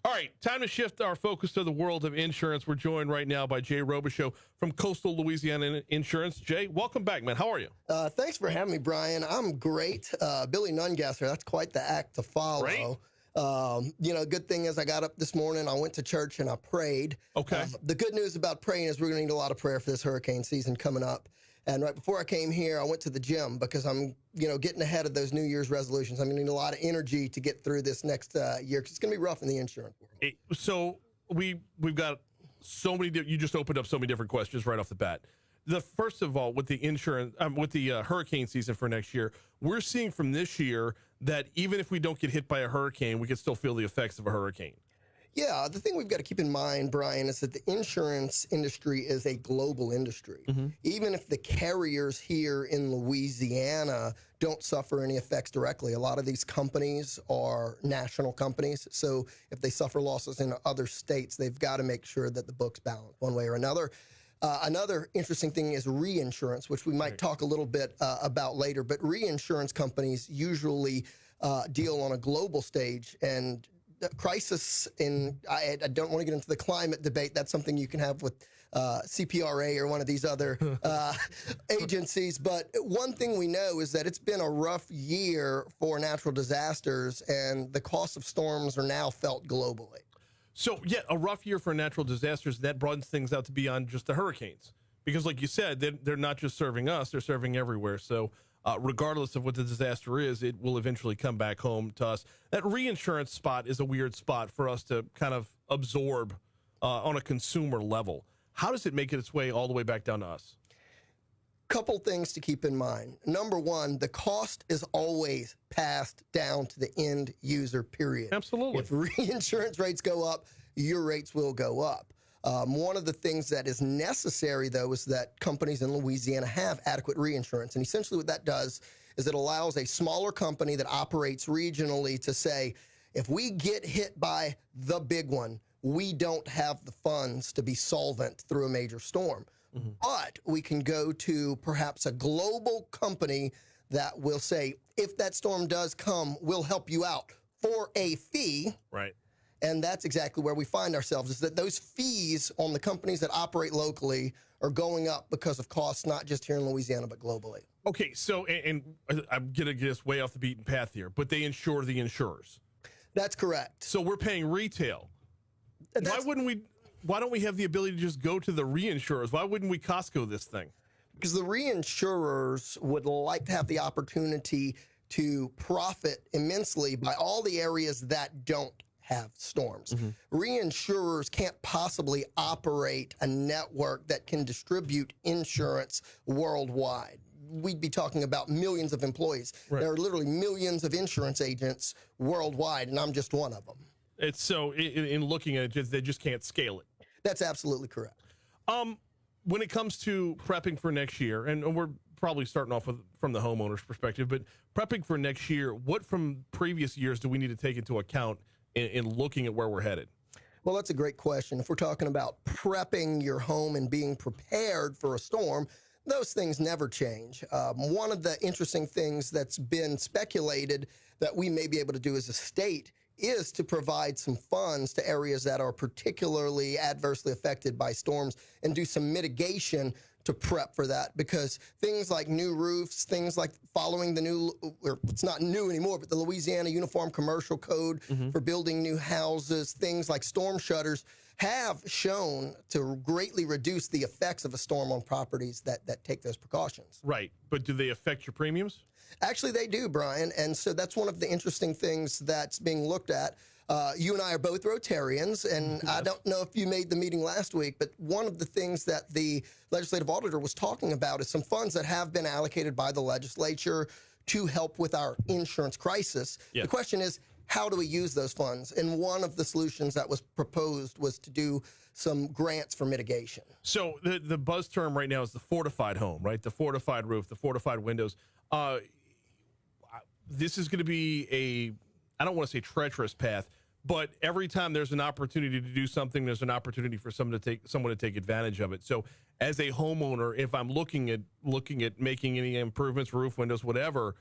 All right, time to shift our focus to the world of insurance. We're joined right now by Jay Robicheaux from Coastal Louisiana Insurance. Jay, welcome back, man. How are you? Thanks for having me, Brian. I'm great. Billy Nungasser, that's quite the act to follow. Good thing is I got up this morning, I went to church, and I prayed. Okay. The good news about praying is we're going to need a lot of prayer for this hurricane season coming up. And right before I came here, I went to the gym because I'm, getting ahead of those New Year's resolutions. I'm going to need a lot of energy to get through this next year because it's going to be rough in the insurance world. So we've got so many. You just opened up so many different questions right off the bat. First of all, with the insurance, with the hurricane season for next year, we're seeing from this year that even if we don't get hit by a hurricane, we can still feel the effects of a hurricane. Yeah, the thing we've got to keep in mind, Brian, is that the insurance industry is a global industry. Mm-hmm. Even if the carriers here in Louisiana don't suffer any effects directly, a lot of these companies are national companies. So if they suffer losses in other states, they've got to make sure that the books balance one way or another. Another interesting thing is reinsurance, which we might talk a little bit about later. But reinsurance companies usually deal on a global stage, and crisis I don't want to get into the climate debate. That's something you can have with CPRA or one of these other agencies. But one thing we know is that it's been a rough year for natural disasters, and the cost of storms are now felt globally. So, yeah, a rough year for natural disasters, that broadens things out to beyond just the hurricanes. Because like you said, they're not just serving us, they're serving everywhere. So regardless of what the disaster is, it will eventually come back home to us. That reinsurance spot is a weird spot for us to kind of absorb on a consumer level. How does it make its way all the way back down to us? Couple things to keep in mind. Number one, the cost is always passed down to the end user, period. Absolutely. If reinsurance rates go up, your rates will go up. One of the things that is necessary, though, is that companies in Louisiana have adequate reinsurance. And essentially what that does is it allows a smaller company that operates regionally to say, if we get hit by the big one, we don't have the funds to be solvent through a major storm. Mm-hmm. But we can go to perhaps a global company that will say, if that storm does come, we'll help you out for a fee. Right. And that's exactly where we find ourselves, is that those fees on the companies that operate locally are going up because of costs, not just here in Louisiana, but globally. Okay, so, and I'm going to get us way off the beaten path here, but they insure the insurers. That's correct. So we're paying retail. Why don't we have the ability to just go to the reinsurers? Why wouldn't we Costco this thing? Because the reinsurers would like to have the opportunity to profit immensely by all the areas that don't have storms. Mm-hmm. Reinsurers can't possibly operate a network that can distribute insurance worldwide. We'd be talking about millions of employees. Right. There are literally millions of insurance agents worldwide, and I'm just one of them. It's so, in looking at it, they just can't scale it. That's absolutely correct. When it comes to prepping for next year, and we're probably starting off from the homeowner's perspective, but prepping for next year, what from previous years do we need to take into account in looking at where we're headed? Well, that's a great question. If we're talking about prepping your home and being prepared for a storm, those things never change. One of the interesting things that's been speculated that we may be able to do as a state is to provide some funds to areas that are particularly adversely affected by storms and do some mitigation to prep for that, because things like new roofs, things like following the new, or it's not new anymore, but the Louisiana Uniform Commercial Code for building new houses, things like storm shutters have shown to greatly reduce the effects of a storm on properties that take those precautions. Right, but do they affect your premiums? Actually, they do, Brian, and so that's one of the interesting things that's being looked at. You and I are both Rotarians, and yes. I don't know if you made the meeting last week, but one of the things that the legislative auditor was talking about is some funds that have been allocated by the legislature to help with our insurance crisis. Yeah. The question is, how do we use those funds? And one of the solutions that was proposed was to do some grants for mitigation. So the buzz term right now is the fortified home, right? The fortified roof, the fortified windows. This is going to be I don't want to say treacherous path, but every time there's an opportunity to do something, there's an opportunity for someone to take advantage of it. So as a homeowner, if I'm looking at making any improvements, roof, windows, whatever,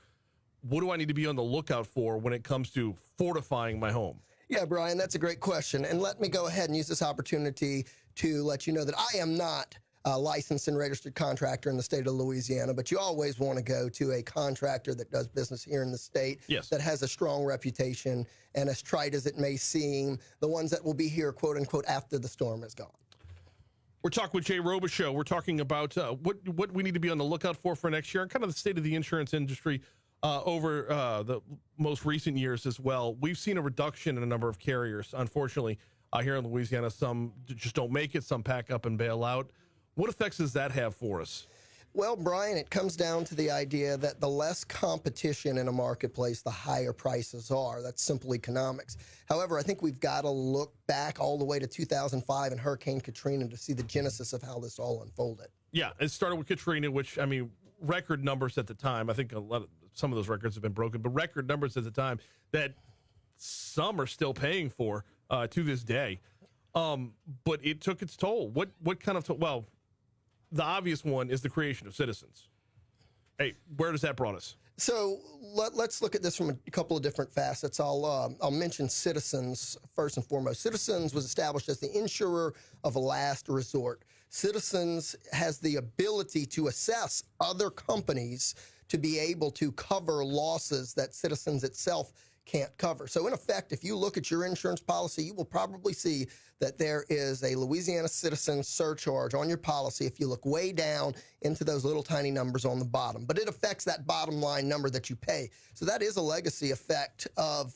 what do I need to be on the lookout for when it comes to fortifying my home? Yeah, Brian, that's a great question. And let me go ahead and use this opportunity to let you know that I am not a licensed and registered contractor in the state of Louisiana, but you always want to go to a contractor that does business here in the state, Yes, that has a strong reputation, and as trite as it may seem, the ones that will be here, quote unquote, after the storm is gone. we're talking with Jay Robicheaux. We're talking about what we need to be on the lookout for next year, and kind of the state of the insurance industry over the most recent years as well. We've seen a reduction in a number of carriers, unfortunately, here in Louisiana. Some just don't make it. Some pack up and bail out. What effects does that have for us? Well, Brian, it comes down to the idea that the less competition in a marketplace, the higher prices are. That's simple economics. However, I think we've got to look back all the way to 2005 and Hurricane Katrina to see the genesis of how this all unfolded. Yeah, it started with Katrina, which, I mean, record numbers at the time. I think some of those records have been broken, but record numbers at the time that some are still paying for to this day. But it took its toll. What kind of toll? Well, the obvious one is the creation of Citizens. Hey, where does that brought us? So let's look at this from a couple of different facets. I'll mention Citizens first and foremost. Citizens was established as the insurer of last resort. Citizens has the ability to assess other companies to be able to cover losses that Citizens itself can't cover. So in effect, if you look at your insurance policy, you will probably see that there is a Louisiana Citizens surcharge on your policy if you look way down into those little tiny numbers on the bottom. But it affects that bottom line number that you pay. So that is a legacy effect of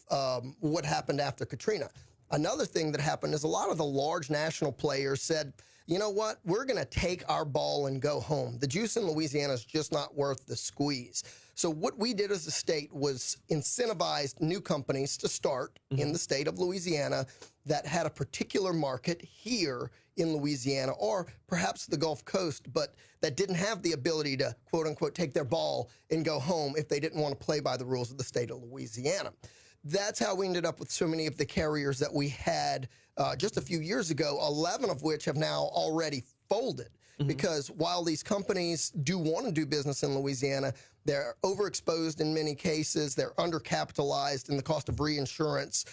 what happened after Katrina. Another thing that happened is a lot of the large national players said, you know what, we're going to take our ball and go home. The juice in Louisiana is just not worth the squeeze. So what we did as a state was incentivized new companies to start in the state of Louisiana that had a particular market here in Louisiana or perhaps the Gulf Coast, but that didn't have the ability to, quote unquote, take their ball and go home if they didn't want to play by the rules of the state of Louisiana. That's how we ended up with so many of the carriers that we had just a few years ago, 11 of which have now already folded. Because while these companies do want to do business in Louisiana, they're overexposed in many cases, they're undercapitalized, and the cost of reinsurance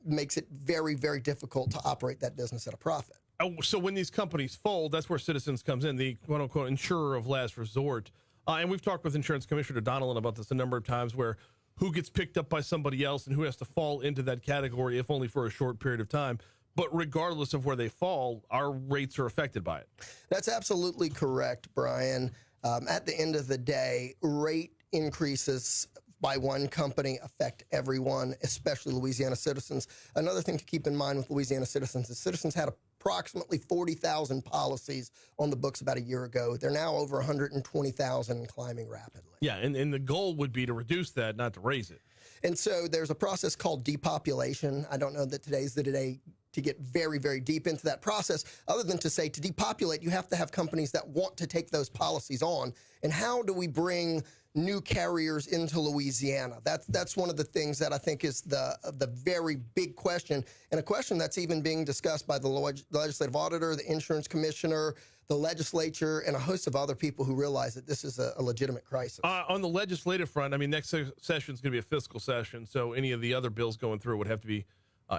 makes it very, very difficult to operate that business at a profit. Oh, so when these companies fold, that's where Citizens comes in, the quote-unquote insurer of last resort. And we've talked with Insurance Commissioner Donnellan about this a number of times, where who gets picked up by somebody else and who has to fall into that category, if only for a short period of time. But regardless of where they fall, our rates are affected by it. That's absolutely correct, Brian. At the end of the day, rate increases by one company affect everyone, especially Louisiana Citizens. Another thing to keep in mind with Louisiana Citizens is Citizens had approximately 40,000 policies on the books about a year ago. They're now over 120,000 and climbing rapidly. Yeah, and the goal would be to reduce that, not to raise it. And so there's a process called depopulation. I don't know that today's the day to get very, very deep into that process, other than to say to depopulate, you have to have companies that want to take those policies on. And how do we bring new carriers into Louisiana? That's one of the things that I think is the very big question, and a question that's even being discussed by the legislative auditor, the insurance commissioner, the legislature, and a host of other people who realize that this is a legitimate crisis. On the legislative front, I mean, next session is going to be a fiscal session, so any of the other bills going through would have to be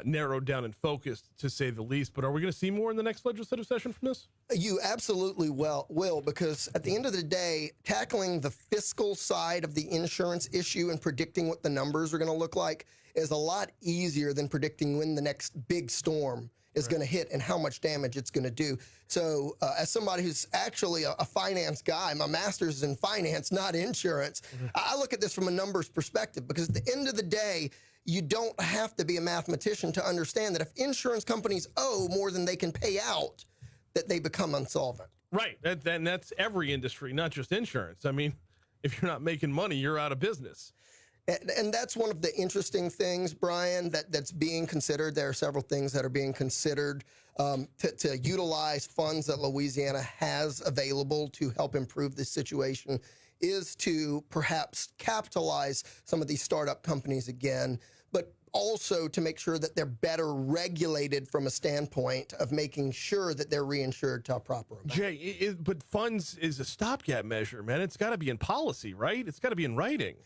narrowed down and focused, to say the least. But are we going to see more in the next legislative session from this? You absolutely will, because at the end of the day, tackling the fiscal side of the insurance issue and predicting what the numbers are going to look like is a lot easier than predicting when the next big storm is going to hit and how much damage it's going to do. So as somebody who's actually a finance guy, my master's is in finance, not insurance, I look at this from a numbers perspective, because at the end of the day, you don't have to be a mathematician to understand that if insurance companies owe more than they can pay out, that they become insolvent. Right. And that's every industry, not just insurance. I mean, if you're not making money, you're out of business. And that's one of the interesting things, Brian, that's being considered. There are several things that are being considered to utilize funds that Louisiana has available to help improve this situation, is to perhaps capitalize some of these startup companies again, but also to make sure that they're better regulated from a standpoint of making sure that they're reinsured to a proper amount. Jay, but funds is a stopgap measure, man. It's got to be in policy, right? It's got to be in writing.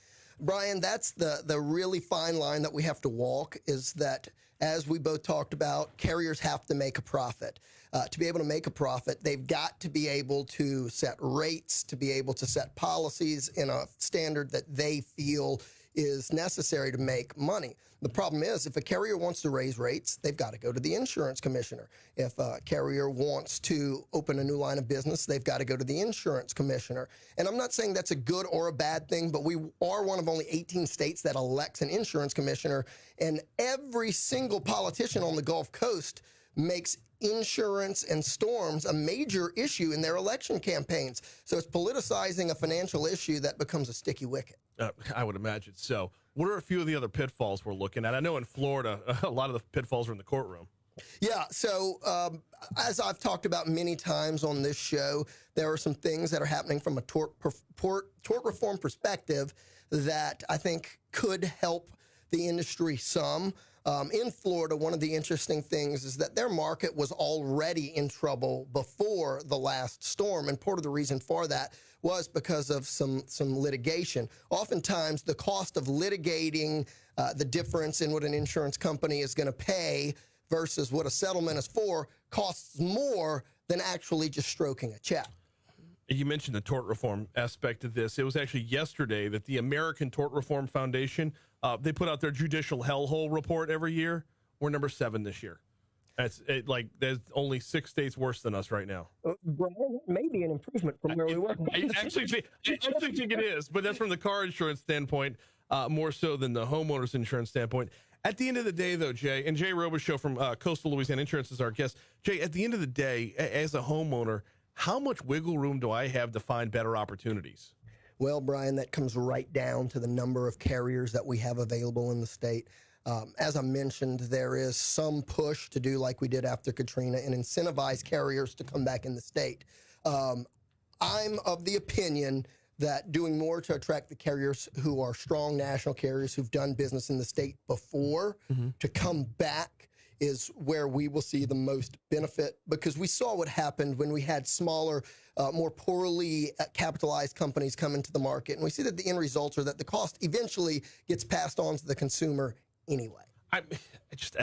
Brian, that's the really fine line that we have to walk, is that, as we both talked about, carriers have to make a profit. To be able to make a profit, they've got to be able to set rates, to be able to set policies in a standard that they feel is necessary to make money. The problem is, if a carrier wants to raise rates, they've got to go to the insurance commissioner. If a carrier wants to open a new line of business, they've got to go to the insurance commissioner. And I'm not saying that's a good or a bad thing, but we are one of only 18 states that elects an insurance commissioner, and every single politician on the Gulf Coast makes insurance and storms a major issue in their election campaigns. So it's politicizing a financial issue that becomes a sticky wicket. I would imagine so. What are a few of the other pitfalls we're looking at? I know in Florida, a lot of the pitfalls are in the courtroom. Yeah, so as I've talked about many times on this show, there are some things that are happening from a tort reform perspective that I think could help the industry some. In Florida, one of the interesting things is that their market was already in trouble before the last storm, and part of the reason for that was because of some litigation. Oftentimes, the cost of litigating the difference in what an insurance company is going to pay versus what a settlement is for costs more than actually just stroking a check. You mentioned the tort reform aspect of this. It was actually yesterday that the American Tort Reform Foundation, they put out their judicial hellhole report every year. We're number 7 this year. There's only 6 states worse than us right now. Maybe an improvement from where we were. I actually think it is, but that's from the car insurance standpoint, more so than the homeowners insurance standpoint. At the end of the day, though, Jay, and Jay Robicheaux from Coastal Louisiana Insurance is our guest. Jay, at the end of the day, as a homeowner, how much wiggle room do I have to find better opportunities? Well, Brian, that comes right down to the number of carriers that we have available in the state. As I mentioned, there is some push to do like we did after Katrina and incentivize carriers to come back in the state. I'm of the opinion that doing more to attract the carriers who are strong national carriers who've done business in the state before to come back is where we will see the most benefit, because we saw what happened when we had smaller, more poorly capitalized companies come into the market. And we see that the end results are that the cost eventually gets passed on to the consumer anyway. I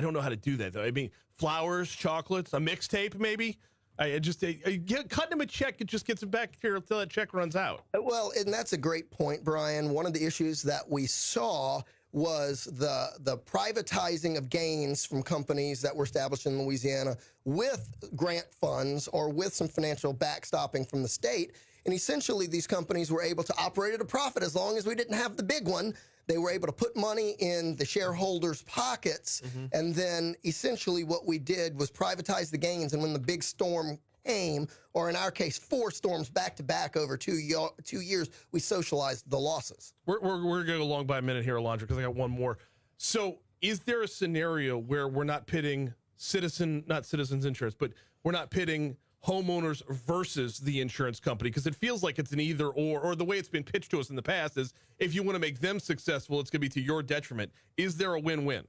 don't know how to do that, though. I mean, flowers, chocolates, a mixtape, maybe? Cutting them a check, it just gets it back here until that check runs out. Well, and that's a great point, Brian. One of the issues that we saw was the privatizing of gains from companies that were established in Louisiana with grant funds or with some financial backstopping from the state. And essentially, these companies were able to operate at a profit as long as we didn't have the big one. They were able to put money in the shareholders' pockets. And then essentially what we did was privatize the gains. And when the big storm came, or in our case, 4 storms back to back over 2 years, we socialized the losses. We're going to go along by a minute here, Alondra, because I got one more. So is there a scenario where we're not pitting not Citizens Insurance, but we're not pitting homeowners versus the insurance company? Because it feels like it's an either or the way it's been pitched to us in the past is if you want to make them successful, it's going to be to your detriment. Is there a win-win?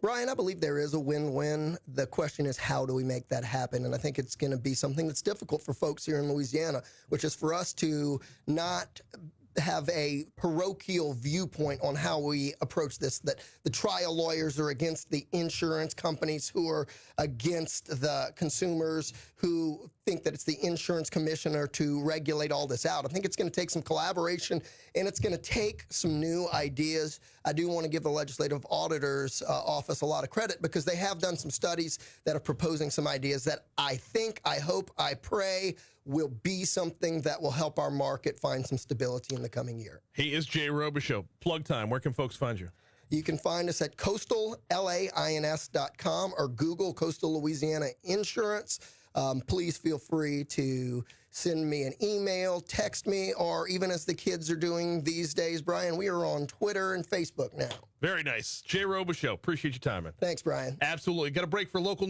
Brian, I believe there is a win-win. The question is, how do we make that happen? And I think it's going to be something that's difficult for folks here in Louisiana, which is for us to not have a parochial viewpoint on how we approach this, that the trial lawyers are against the insurance companies who are against the consumers who think that it's the insurance commissioner to regulate all this out. I think it's going to take some collaboration, and it's going to take some new ideas. I do want to give the Legislative Auditor's Office a lot of credit because they have done some studies that are proposing some ideas that I think, I hope, I pray will be something that will help our market find some stability in the coming year. He is Jay Robicheaux. Plug time. Where can folks find you? You can find us at coastallains.com or Google Coastal Louisiana Insurance. Please feel free to send me an email, text me, or even as the kids are doing these days, Brian, we are on Twitter and Facebook now. Very nice. Jay Robicheaux, appreciate your time, man. Thanks, Brian. Absolutely. Got a break for local